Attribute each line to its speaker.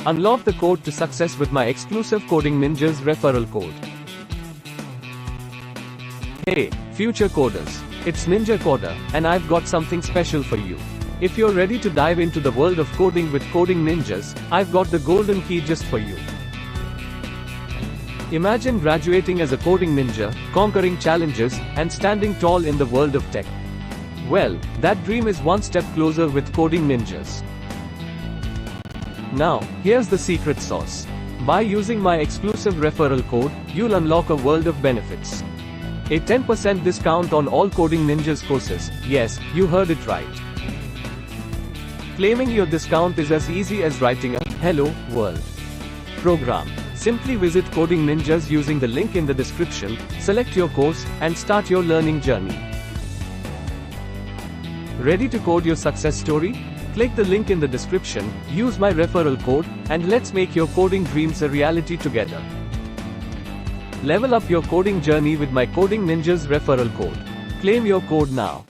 Speaker 1: Unlock the code to success with my exclusive Coding Ninjas referral code. Hey, future coders. It's Ninja Coder, and I've got something special for you. If you're ready to dive into the world of coding with Coding Ninjas, I've got the golden key just for you. Imagine graduating as a coding ninja, conquering challenges, and standing tall in the world of tech. Well, that dream is one step closer with Coding Ninjas. Now, here's the secret sauce. By using my exclusive referral code, you'll unlock a world of benefits. A 10% discount on all Coding Ninjas courses. Yes, you heard it right. Claiming your discount is as easy as writing a "Hello, World" program. Simply visit Coding Ninjas using the link in the description, select your course, and start your learning journey. Ready to code your success story? Click the link in the description, use my referral code, and let's make your coding dreams a reality together. Level up your coding journey with my Coding Ninjas referral code. Claim your code now.